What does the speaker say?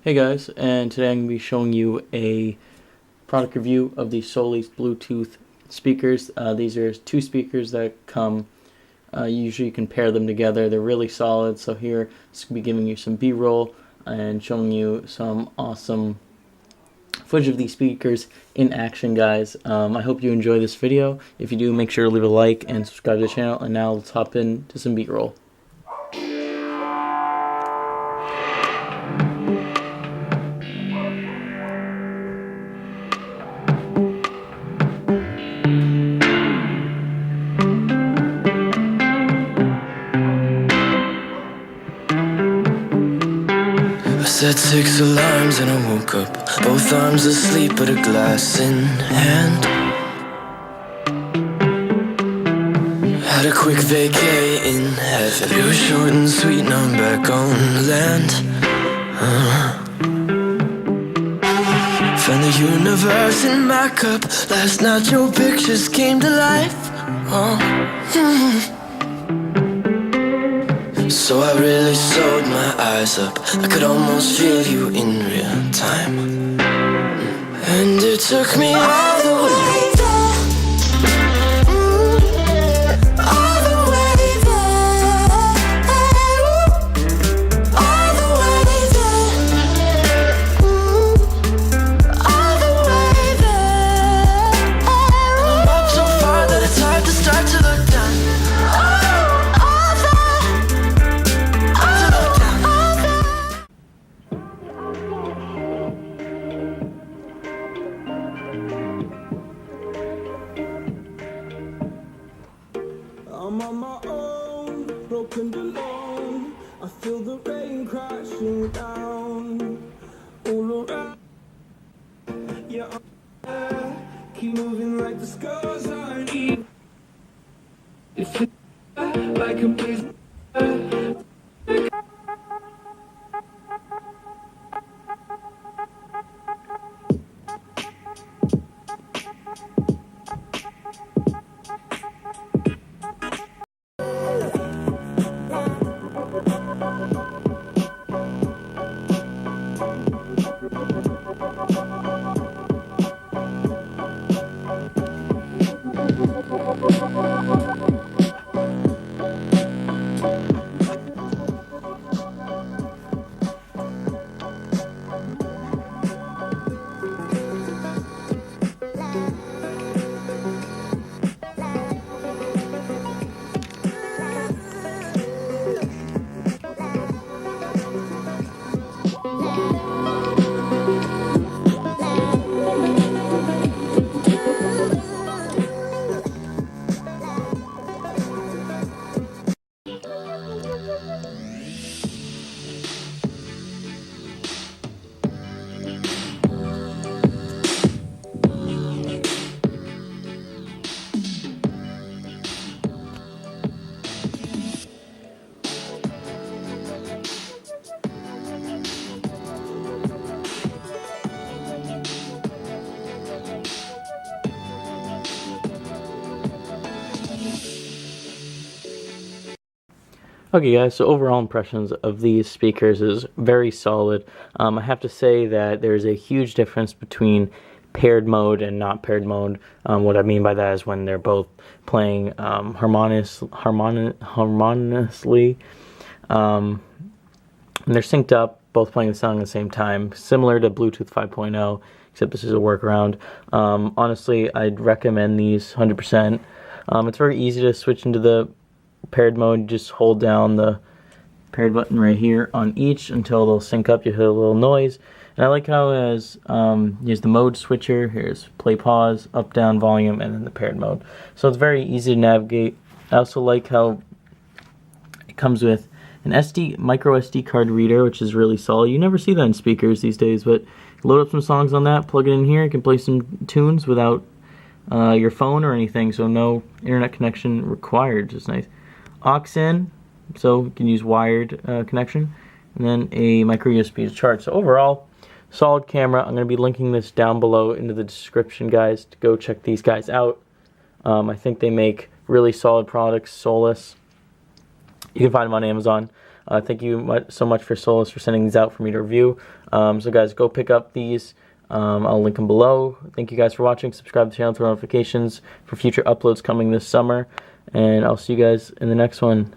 Hey guys, and today I'm going to be showing you a product review of the Solice Bluetooth speakers. These are two speakers that come, usually you can pair them together. They're really solid, so here it's going to be giving you some B-roll and showing you some awesome footage of these speakers in action, guys. I hope you enjoy this video. If you do, make sure to leave a like and subscribe to the channel, and now let's hop into some B-roll. Set 6 alarms and I woke up, both arms asleep but a glass in hand. Had a quick vacay in heaven. It was short and sweet, now I'm back on land. Found the universe in my cup. Last night your pictures came to life. So I really sewed my eyes up. I could almost feel you in real time. And it took me all the way there. All the way there. All the way there. All the way there. I'm up so far that it's hard to start to look down. I'm on my own, broken alone. I feel the rain crashing down all around. Yeah, I'm there. Keep moving like the scars I need. It's like a place. Okay guys, so overall impressions of these speakers is very solid. I have to say that there's a huge difference between paired mode and not paired mode. What I mean by that is when they're both playing harmoniously, and they're synced up, both playing the song at the same time, similar to Bluetooth 5.0, except this is a workaround. Honestly, I'd recommend these 100%. It's very easy to switch into the paired mode. Just hold down the paired button right here on each until they'll sync up. You hear a little noise, and I like how it has here's the mode switcher, here's play, pause, up, down, volume, and then the paired mode. So it's very easy to navigate. I also like how it comes with an micro SD card reader, which is really solid. You never see that in speakers these days, but load up some songs on that, plug it in here, you can play some tunes without your phone or anything, so no internet connection required. Just nice. Aux in, so you can use wired connection, and then a micro USB to charge. So overall, solid camera. I'm going to be linking this down below into the description, guys, to go check these guys out. I think they make really solid products. Solice. You can find them on Amazon. Thank you so much for Solice for sending these out for me to review. So guys, go pick up these. I'll link them below. Thank you guys for watching. Subscribe to the channel for notifications for future uploads coming this summer. And I'll see you guys in the next one.